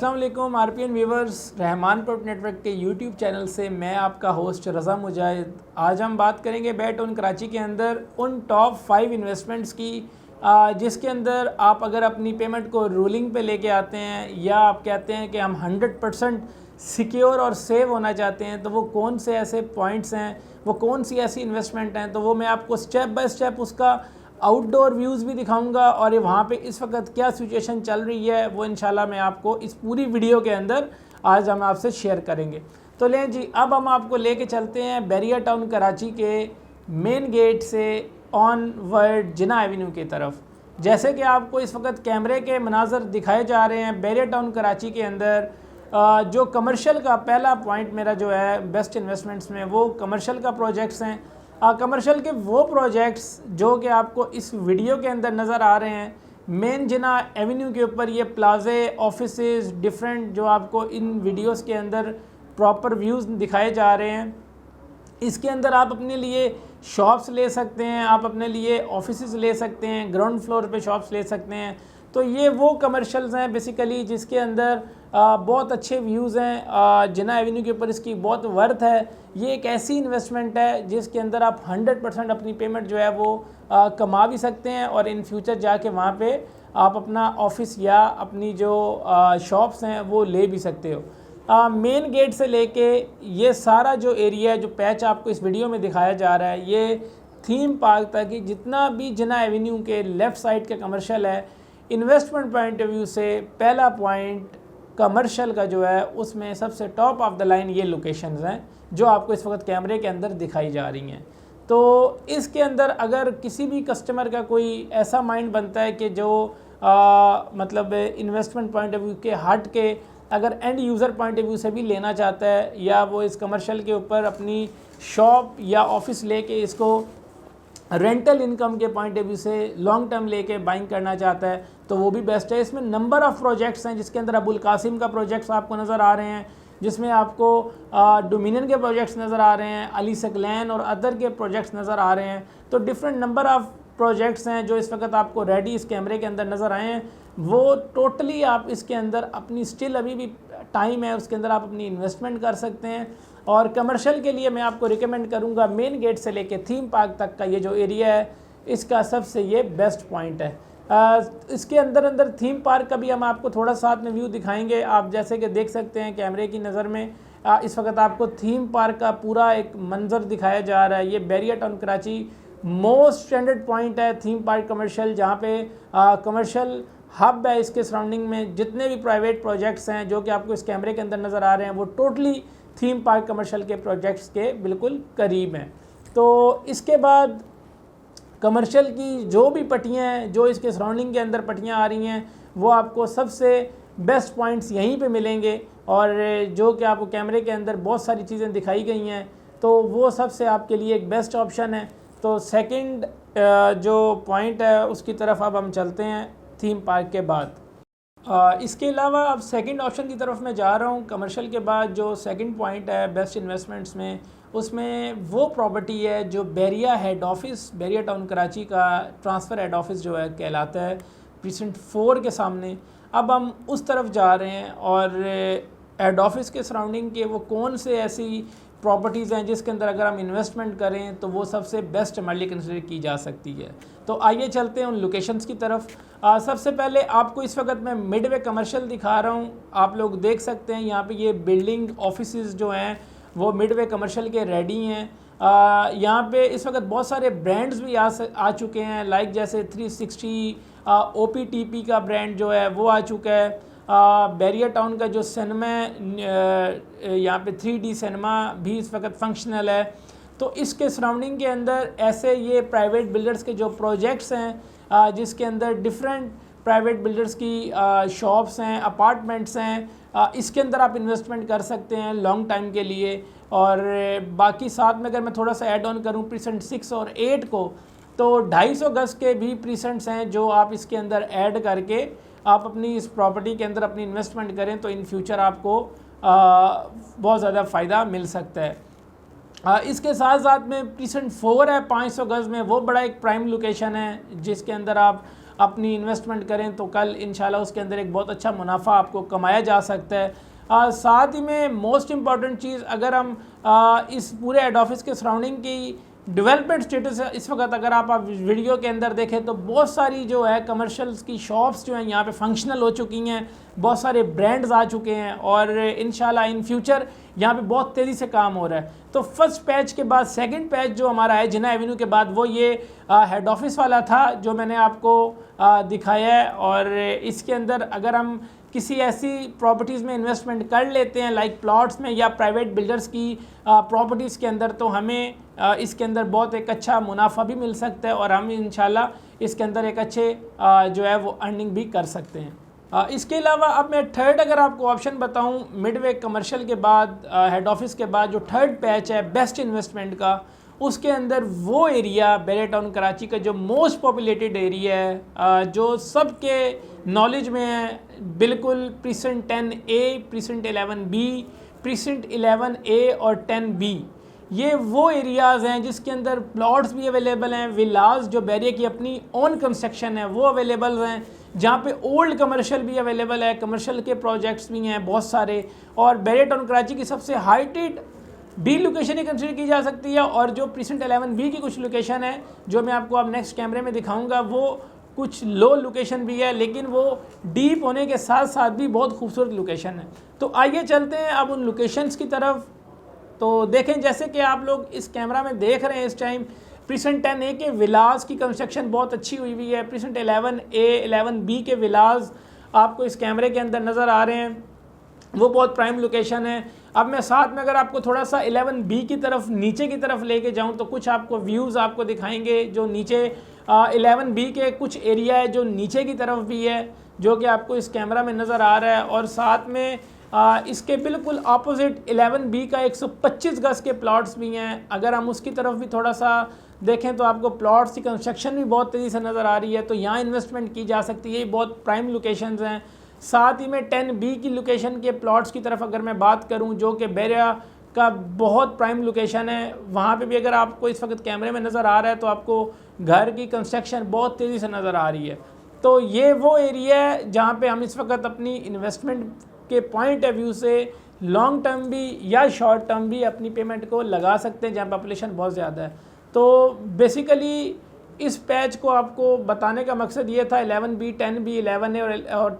अस्सलाम वालेकुम RPN viewers, Rahman property network के यूट्यूब चैनल से मैं आपका होस्ट रज़ा मुजाहिद। आज हम बात करेंगे बेट ऑन कराची के अंदर उन टॉप 5 इन्वेस्टमेंट्स की जिसके अंदर आप अगर अपनी पेमेंट को रूलिंग पे लेके आते हैं या आप कहते हैं कि हम 100% सिक्योर और सेव होना चाहते हैं, तो वो कौन से ऐसे पॉइंट्स हैं, वो कौन सी ऐसी इन्वेस्टमेंट हैं। तो वो मैं आपको स्टेप बाय स्टेप उसका आउटडोर व्यूज़ भी दिखाऊंगा और ये वहाँ पे इस वक्त क्या सिचुएशन चल रही है वो इंशाल्लाह मैं आपको इस पूरी वीडियो के अंदर आज हम आपसे शेयर करेंगे। तो लें जी, अब हम आपको लेके चलते हैं बैरिया टाउन कराची के मेन गेट से ऑनवर्ड जिना एवेन्यू की तरफ। जैसे कि आपको इस वक्त कैमरे के मनाजर दिखाए जा रहे हैं, बैरिया टाउन कराची के अंदर जो कमर्शियल का पहला पॉइंट मेरा जो है बेस्ट इन्वेस्टमेंट्स में, वो कमर्शियल का प्रोजेक्ट्स हैं। कमर्शियल के वो प्रोजेक्ट्स जो कि आपको इस वीडियो के अंदर नज़र आ रहे हैं, मेन जिना एवेन्यू के ऊपर ये प्लाजे ऑफिसेज डिफरेंट जो आपको इन वीडियोस के अंदर प्रॉपर व्यूज़ दिखाए जा रहे हैं। इसके अंदर आप अपने लिए शॉप्स ले सकते हैं, आप अपने लिए ऑफिसेज ले सकते हैं, ग्राउंड फ्लोर पे शॉप्स ले सकते हैं। तो ये वो कमर्शियल्स हैं बेसिकली जिसके अंदर बहुत अच्छे व्यूज़ हैं। जिना एवेन्यू के ऊपर इसकी बहुत वर्थ है। ये एक ऐसी इन्वेस्टमेंट है जिसके अंदर आप 100% अपनी पेमेंट जो है वो कमा भी सकते हैं और इन फ्यूचर जाके वहाँ पे आप अपना ऑफिस या अपनी जो शॉप्स हैं वो ले भी सकते हो। मेन गेट से लेके ये सारा जो एरिया जो पैच आपको इस वीडियो में दिखाया जा रहा है, ये थीम पार्क तक जितना भी जिना एवेन्यू के लेफ़्ट साइड का कमर्शियल है, इन्वेस्टमेंट पॉइंट ऑफ व्यू से पहला पॉइंट कमर्शियल का जो है उसमें सबसे टॉप ऑफ द लाइन ये लोकेशंस हैं जो आपको इस वक्त कैमरे के अंदर दिखाई जा रही हैं। तो इसके अंदर अगर किसी भी कस्टमर का कोई ऐसा माइंड बनता है कि जो मतलब इन्वेस्टमेंट पॉइंट ऑफ व्यू के हट के अगर end user point of view से भी लेना चाहता है या वो इस कमर्शियल के ऊपर अपनी शॉप या ऑफिस लेके इसको रेंटल इनकम के पॉइंट ऑफ व्यू से लॉन्ग टर्म लेके बाइंग करना चाहता है, तो वो भी बेस्ट है। इसमें नंबर ऑफ़ प्रोजेक्ट्स हैं जिसके अंदर अबुल कासिम का प्रोजेक्ट्स आपको नज़र आ रहे हैं, जिसमें आपको डोमिनियन के प्रोजेक्ट्स नज़र आ रहे हैं, अली सकलैन और अदर के प्रोजेक्ट्स नज़र आ रहे हैं। तो डिफरेंट नंबर ऑफ़ प्रोजेक्ट्स हैं जो इस वक्त आपको रेडी इस कैमरे के अंदर नज़र आए हैं। वो टोटली आप इसके अंदर अपनी स्टिल अभी भी टाइम है, उसके अंदर आप अपनी इन्वेस्टमेंट कर सकते हैं। और कमर्शियल के लिए मैं आपको रिकमेंड करूंगा मेन गेट से लेके थीम पार्क तक का ये जो एरिया है इसका सबसे ये बेस्ट पॉइंट है। इसके अंदर थीम पार्क का भी हम आपको थोड़ा साथ में व्यू दिखाएंगे। आप जैसे कि देख सकते हैं कैमरे की नज़र में इस वक्त आपको थीम पार्क का पूरा एक मंजर दिखाया जा रहा है। ये Bahria town Karachi most standard point है थीम पार्क कमर्शियल, जहाँ पे कमर्शियल हब है। इसके सराउंडिंग में जितने भी प्राइवेट प्रोजेक्ट्स हैं जो कि आपको इस कैमरे के अंदर नज़र आ रहे हैं वो टोटली थीम पार्क कमर्शियल के प्रोजेक्ट्स के बिल्कुल करीब हैं। तो इसके बाद कमर्शियल की जो भी पट्टियाँ हैं, जो इसके सराउंडिंग के अंदर पट्टियाँ आ रही हैं, वो आपको सबसे बेस्ट पॉइंट्स यहीं पे मिलेंगे। और जो कि आपको कैमरे के अंदर बहुत सारी चीज़ें दिखाई गई हैं, तो वो सबसे आपके लिए एक बेस्ट ऑप्शन है। तो सेकंड जो पॉइंट है उसकी तरफ अब हम चलते हैं थीम पार्क के बाद। इसके अलावा अब सेकंड ऑप्शन की तरफ मैं जा रहा हूँ। कमर्शियल के बाद जो सेकंड पॉइंट है बेस्ट इन्वेस्टमेंट्स में, उसमें वो प्रॉपर्टी है जो Bahria head office, Bahria town Karachi का ट्रांसफ़र हेड ऑफिस जो है कहलाता है, प्रीसिंट 4 के सामने। अब हम उस तरफ जा रहे हैं और हेड ऑफिस के सराउंडिंग के वो कौन से ऐसी प्रॉपर्टीज़ हैं जिसके अंदर अगर हम इन्वेस्टमेंट करें तो वो सबसे बेस्ट हमारे लिए कंसिडर की जा सकती है। तो आइए चलते हैं उन लोकेशंस की तरफ। सबसे पहले आपको इस वक्त मैं मिडवे कमर्शियल दिखा रहा हूँ। आप लोग देख सकते हैं यहाँ पे ये बिल्डिंग ऑफिसेज जो हैं वो मिडवे कमर्शियल के रेडी हैं। यहाँ पे इस वक्त बहुत सारे ब्रांड्स भी आ चुके हैं, लाइक जैसे 360 OPTP का ब्रांड जो है वो आ चुका है। बैरिया टाउन का जो सिनेमा यहाँ पे 3D सिनेमा भी इस वक्त फंक्शनल है। तो इसके सराउंडिंग के अंदर ऐसे ये प्राइवेट बिल्डर्स के जो प्रोजेक्ट्स हैं जिसके अंदर डिफरेंट प्राइवेट बिल्डर्स की शॉप्स हैं, अपार्टमेंट्स हैं, इसके अंदर आप इन्वेस्टमेंट कर सकते हैं लॉन्ग टाइम के लिए। और बाकी साथ में अगर मैं थोड़ा सा ऐड ऑन करूँ प्रीसेंट 6 और 8 को, तो 250 गज के भी प्रीसेंट्स हैं जो आप इसके अंदर ऐड करके आप अपनी इस प्रॉपर्टी के अंदर अपनी इन्वेस्टमेंट करें तो इन फ्यूचर आपको बहुत ज़्यादा फ़ायदा मिल सकता है। इसके साथ साथ में प्रीसेंट 4 है 500 गज में, वो बड़ा एक प्राइम लोकेशन है जिसके अंदर आप अपनी इन्वेस्टमेंट करें तो कल इंशाल्लाह उसके अंदर एक बहुत अच्छा मुनाफा आपको कमाया जा सकता है। साथ ही में मोस्ट इम्पॉर्टेंट चीज़, अगर हम इस पूरे हेड ऑफिस के सराउंडिंग की डेवलपमेंट स्टेटस है इस वक्त, अगर आप वीडियो के अंदर देखें तो बहुत सारी जो है कमर्शियल्स की शॉप्स जो हैं यहाँ पे फंक्शनल हो चुकी हैं, बहुत सारे ब्रांड्स आ चुके हैं और इंशाल्लाह इन फ्यूचर यहाँ पे बहुत तेज़ी से काम हो रहा है। तो फर्स्ट पैच के बाद सेकंड पैच जो हमारा है जिन्ना एवेन्यू के बाद, वो ये हेड ऑफिस वाला था जो मैंने आपको दिखाया है। और इसके अंदर अगर हम किसी ऐसी प्रॉपर्टीज़ में इन्वेस्टमेंट कर लेते हैं लाइक प्लॉट्स में या प्राइवेट बिल्डर्स की प्रॉपर्टीज़ के अंदर, तो हमें इसके अंदर बहुत एक अच्छा मुनाफा भी मिल सकता है और हम इंशाल्लाह इसके अंदर एक अच्छे जो है वो अर्निंग भी कर सकते हैं। इसके अलावा अब मैं थर्ड अगर आपको ऑप्शन बताऊं, मिडवे कमर्शियल के बाद हेड ऑफिस के बाद जो थर्ड पैच है बेस्ट इन्वेस्टमेंट का, उसके अंदर वो एरिया बैरियर टाउन कराची का जो मोस्ट पॉपुलेटेड एरिया है, जो सबके नॉलेज में है, बिल्कुल precinct 10A, precinct 11B, precinct 11A और 10B, ये वो एरियाज़ हैं जिसके अंदर प्लॉट्स भी अवेलेबल हैं, विलाज जो बैरियर की अपनी ओन कंस्ट्रक्शन है वो अवेलेबल हैं, जहाँ पे ओल्ड कमर्शियल भी अवेलेबल है, कमर्शियल के प्रोजेक्ट्स भी हैं बहुत सारे। और बैरियर टाउन कराची की सबसे हाइटेड बी लोकेशन ही कंसिडर की जा सकती है। और जो प्रीसेंट 11B की कुछ लोकेशन है जो मैं आपको अब नेक्स्ट कैमरे में दिखाऊंगा, वो कुछ लो लोकेशन भी है लेकिन वो डीप होने के साथ साथ भी बहुत खूबसूरत लोकेशन है। तो आइए चलते हैं अब उन लोकेशंस की तरफ। तो देखें जैसे कि आप लोग इस कैमरा में देख रहे हैं इस टाइम, प्रीसेंट 10A के विलास की कंस्ट्रक्शन बहुत अच्छी हुई है। प्रीसेंट 11A 11B के विलास आपको इस कैमरे के अंदर नज़र आ रहे हैं, वो बहुत प्राइम लोकेशन है। अब मैं साथ में अगर आपको थोड़ा सा 11B की तरफ नीचे की तरफ लेके जाऊं तो कुछ आपको व्यूज़ आपको दिखाएंगे जो नीचे 11B के कुछ एरिया है जो नीचे की तरफ भी है, जो कि आपको इस कैमरा में नज़र आ रहा है। और साथ में इसके बिल्कुल अपोजिट 11B का 125 गज के प्लॉट्स भी हैं। अगर हम उसकी तरफ भी थोड़ा सा देखें तो आपको प्लॉट्स की कंस्ट्रक्शन भी बहुत तेज़ी से नज़र आ रही है, तो यहाँ इन्वेस्टमेंट की जा सकती है। ये बहुत प्राइम लोकेशंस हैं। साथ ही में 10B की लोकेशन के प्लॉट्स की तरफ अगर मैं बात करूं जो कि बैरिया का बहुत प्राइम लोकेशन है, वहाँ पे भी अगर आपको इस वक्त कैमरे में नज़र आ रहा है तो आपको घर की कंस्ट्रक्शन बहुत तेज़ी से नज़र आ रही है। तो ये वो एरिया है जहाँ पे हम इस वक्त अपनी इन्वेस्टमेंट के पॉइंट ऑफ व्यू से लॉन्ग टर्म भी या शॉर्ट टर्म भी अपनी पेमेंट को लगा सकते हैं, जहाँ पॉपुलेशन बहुत ज़्यादा है। तो बेसिकली इस पैच को आपको बताने का मकसद ये था 11B 10B 11A और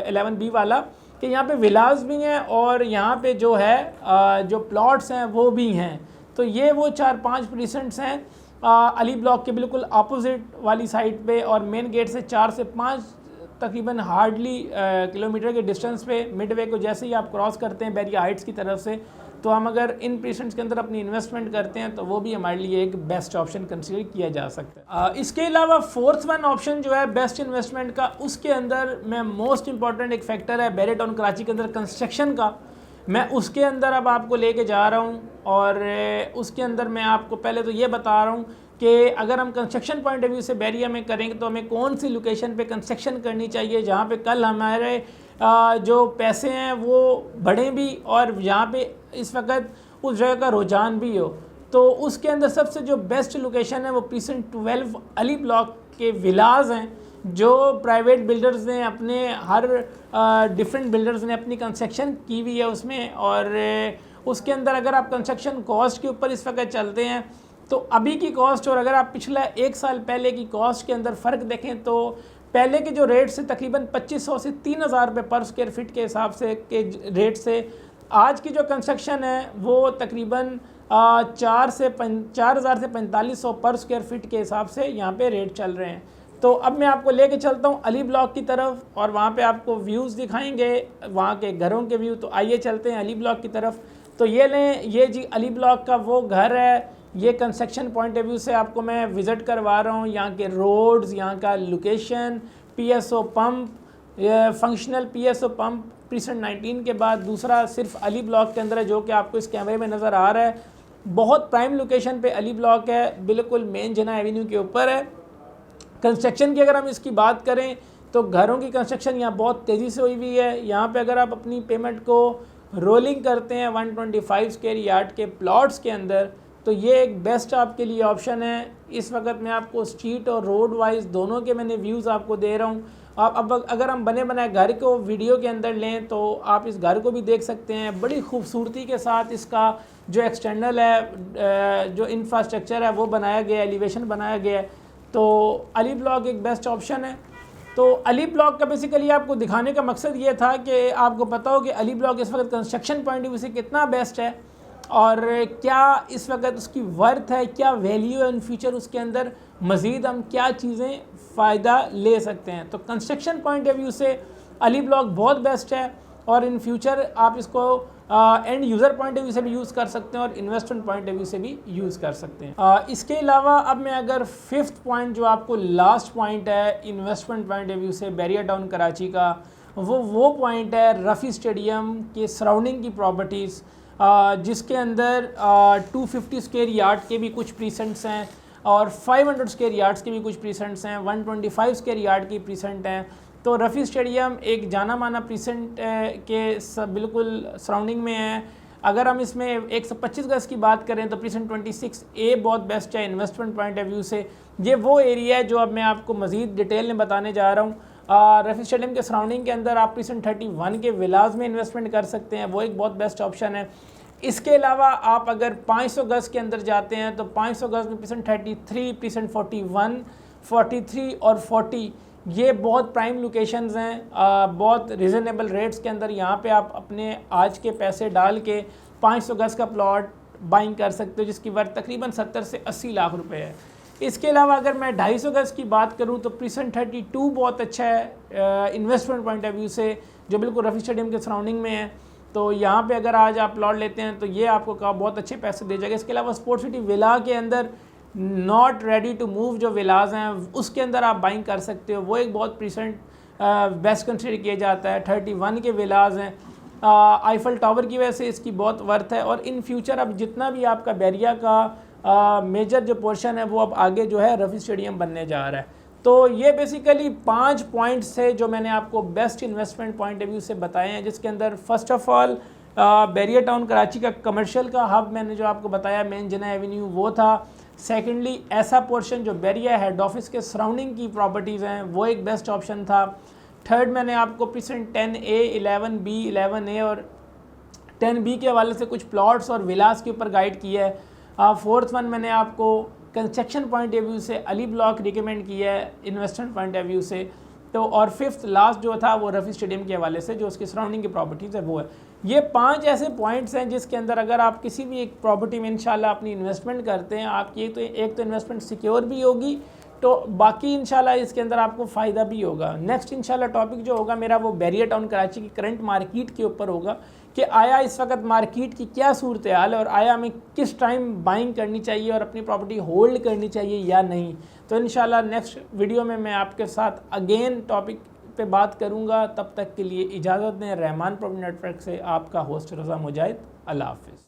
11B वाला, कि यहाँ पे विलास भी हैं और यहाँ पे जो है जो प्लॉट्स हैं वो भी हैं। तो ये वो 4-5 प्रीसेंट्स हैं अली ब्लॉक के बिल्कुल अपोजिट वाली साइड पे, और मेन गेट से 4 से 5 तकरीबन हार्डली किलोमीटर के डिस्टेंस पे मिडवे को जैसे ही आप क्रॉस करते हैं बैरिया हाइट्स की तरफ से, तो हम अगर इन प्रीसेंट्स के अंदर अपनी इन्वेस्टमेंट करते हैं तो वो भी हमारे लिए एक बेस्ट ऑप्शन कंसीडर किया जा सकता है। इसके अलावा फोर्थ वन ऑप्शन जो है बेस्ट इन्वेस्टमेंट का, उसके अंदर मैं मोस्ट इंपॉर्टेंट एक फैक्टर है बैरियर टाउन कराची के अंदर कंस्ट्रक्शन का, मैं उसके अंदर अब आपको लेके जा रहा हूँ। और उसके अंदर मैं आपको पहले तो ये बता रहा हूँ कि अगर हम कंस्ट्रक्शन पॉइंट ऑफ व्यू से बैरिया में करेंगे तो हमें कौन सी लोकेशन पे कंस्ट्रक्शन करनी चाहिए जहाँ पे कल हमारे जो पैसे हैं वो बढ़ें भी और यहाँ पे इस वक्त उस जगह का रुझान भी हो। तो उसके अंदर सबसे जो बेस्ट लोकेशन है वो प्रीसेंट 12 अली ब्लॉक के विलाज हैं, जो प्राइवेट बिल्डर्स ने अपने हर डिफरेंट बिल्डर्स ने अपनी कंस्ट्रक्शन की हुई है उसमें। और उसके अंदर अगर आप कंस्ट्रक्शन कॉस्ट के ऊपर इस वक्त चलते हैं तो अभी की कॉस्ट और अगर आप पिछला 1 साल पहले की कॉस्ट के अंदर फ़र्क देखें तो पहले के जो रेट से तकरीबन 2500 से 3000 रुपये पर स्क्वायर फीट के हिसाब से के रेट से आज की जो कंस्ट्रक्शन है वो तकरीबन 4000 से 4500 पर स्क्वायर फीट के हिसाब से यहाँ पे रेट चल रहे हैं। तो अब मैं आपको लेके चलता हूँ अली ब्लॉक की तरफ और वहाँ पे आपको व्यूज़ दिखाएंगे वहाँ के घरों के व्यू। तो आइए चलते हैं अली ब्लॉक की तरफ। तो ये लें, ये जी अली ब्लॉक का वो घर है। ये कंस्ट्रक्शन पॉइंट ऑफ व्यू से आपको मैं विज़िट करवा रहा हूँ। यहाँ के रोड्स, यहाँ का location, PSO pump, functional PSO pump precinct 19 के बाद दूसरा सिर्फ अली ब्लॉक के अंदर है, जो कि आपको इस कैमरे में नज़र आ रहा है। बहुत प्राइम लोकेशन पे अली ब्लॉक है, बिल्कुल मेन जिन्ना एवेन्यू के ऊपर है। कंस्ट्रक्शन की अगर हम इसकी बात करें तो घरों की कंस्ट्रक्शन यहाँ बहुत तेज़ी से हुई हुई है। यहाँ पे अगर आप अपनी पेमेंट को रोलिंग करते हैं 125 स्क्वायर यार्ड के प्लॉट्स के अंदर तो ये एक बेस्ट आपके लिए ऑप्शन है। इस वक्त मैं आपको स्ट्रीट और रोड वाइज दोनों के मैंने व्यूज़ आपको दे रहा हूँ। आप अब अगर हम बने बनाए घर को वीडियो के अंदर लें तो आप इस घर को भी देख सकते हैं, बड़ी खूबसूरती के साथ इसका जो एक्सटर्नल है, जो इंफ्रास्ट्रक्चर है वो बनाया गया है, एलिवेशन बनाया गया है। तो अली ब्लॉक एक बेस्ट ऑप्शन है। तो अली ब्लॉक का बेसिकली आपको दिखाने का मकसद ये था कि आपको पता हो कि अली ब्लॉक इस वक्त कंस्ट्रक्शन पॉइंट ऑफ व्यू से कितना बेस्ट है और क्या इस वक्त उसकी वर्थ है, क्या वैल्यू है इन फ्यूचर उसके अंदर, मज़ीद हम क्या चीज़ें फ़ायदा ले सकते हैं। तो कंस्ट्रक्शन पॉइंट ऑफ व्यू से अली ब्लॉक बहुत बेस्ट है और इन फ्यूचर आप इसको end user point of view से भी यूज़ कर सकते हैं और इन्वेस्टमेंट पॉइंट ऑफ व्यू से भी यूज़ कर सकते हैं। इसके अलावा अब मैं अगर फिफ्थ पॉइंट जो आपको लास्ट पॉइंट है इन्वेस्टमेंट पॉइंट ऑफ व्यू से बैरियर टाउन कराची का, वो पॉइंट है रफ़ी स्टेडियम के सराउंडिंग की प्रॉपर्टीज़, जिसके अंदर 250 स्क्वायर यार्ड के भी कुछ प्रीसेंट्स हैं और 500 स्क्वायर यार्ड्स के भी कुछ प्रीसेंट्स हैं, 125 स्क्वायर यार्ड की प्रीसेंट हैं। तो रफ़ी स्टेडियम एक जाना माना प्रीसेंट के बिल्कुल सराउंडिंग में है। अगर हम इसमें 125 गज की बात करें तो प्रीसेंट 26A बहुत बेस्ट है इन्वेस्टमेंट पॉइंट ऑफ व्यू से। ये वो एरिया है जो अब मैं आपको मज़ीद डिटेल में बताने जा रहा हूँ। रफ़ी स्टेडियम के सराउंडिंग के अंदर आप प्रीसेंट 31 के विलाज में इन्वेस्टमेंट कर सकते हैं, वो एक बहुत बेस्ट ऑप्शन है। इसके अलावा आप अगर 500 गज के अंदर जाते हैं तो 500 गज में प्रीसेंट 33, प्रीसेंट 41, 43 और 40 ये बहुत प्राइम लोकेशंस हैं, बहुत रिजनेबल रेट्स के अंदर यहाँ पे आप अपने आज के पैसे डाल के 500 गज का प्लॉट बाइंग कर सकते हो जिसकी वर्थ तकरीबन 70 से 80 लाख रुपए है। इसके अलावा अगर मैं 250 गज की बात करूँ तो प्रीसेंट 32 बहुत अच्छा है इन्वेस्टमेंट पॉइंट ऑफ व्यू से, जो बिल्कुल रफ़ी स्टेडियम के सराउंडिंग में है। तो यहाँ पे अगर आज आप प्लॉट लेते हैं तो ये आपको बहुत अच्छे पैसे दे जाएगा। इसके अलावा स्पोर्ट्स सिटी विला के अंदर नॉट रेडी टू मूव जो विलाज हैं उसके अंदर आप बाइंग कर सकते हो, वो एक बहुत प्रीसेंट बेस्ट कंसिडर किया जाता है। 31 के विलाज हैं, आईफल टावर की वजह से इसकी बहुत वर्थ है। और इन फ्यूचर अब जितना भी आपका बैरिया का मेजर जो पोर्शन है वो अब आगे जो है रफ़ी स्टेडियम बनने जा रहा है। तो ये बेसिकली 5 पॉइंट्स थे जो मैंने आपको best investment point of view से बताए हैं, जिसके अंदर first of all barrier town Karachi का कमर्शियल का हब मैंने जो आपको बताया मेन जिना एवेन्यू वो था। सेकेंडली ऐसा पोर्शन जो बैरिया हेड ऑफिस के सराउंडिंग की प्रॉपर्टीज़ हैं वो एक बेस्ट ऑप्शन था। थर्ड मैंने आपको प्रीसेंट 10A, 11B, 11A और 10B के हवाले से कुछ प्लॉट्स और विलास के ऊपर गाइड किया है। फोर्थ वन मैंने आपको कंस्ट्रक्शन पॉइंट ऑफ व्यू से अली ब्लॉक रिकमेंड किया है इन्वेस्टमेंट पॉइंट ऑफ व्यू से। तो और फिफ्थ लास्ट जो था वो रफ़ी स्टेडियम के हवाले से जो उसकी सराउंडिंग की प्रॉपर्टीज़ है वो है। ये 5 ऐसे पॉइंट्स हैं जिसके अंदर अगर आप किसी भी एक प्रॉपर्टी में इंशाल्लाह अपनी इन्वेस्टमेंट करते हैं, आपकी एक तो इन्वेस्टमेंट सिक्योर भी होगी, तो बाकी इंशाल्लाह इसके अंदर आपको फ़ायदा भी होगा। नेक्स्ट इंशाल्लाह टॉपिक जो होगा मेरा वो बैरियर टाउन कराची की करंट मार्केट के ऊपर होगा कि आया इस वक्त मार्केट की क्या सूरत हाल है और आया हमें किस टाइम बाइंग करनी चाहिए और अपनी प्रॉपर्टी होल्ड करनी चाहिए या नहीं। तो इंशाल्लाह नेक्स्ट वीडियो में मैं आपके साथ अगेन टॉपिक पे बात करूँगा। तब तक के लिए इजाज़त दें। रहमान प्रॉपर्टी नेटवर्क से आपका होस्ट रज़ा मुजाहिद। अल्लाह हाफ़िज़।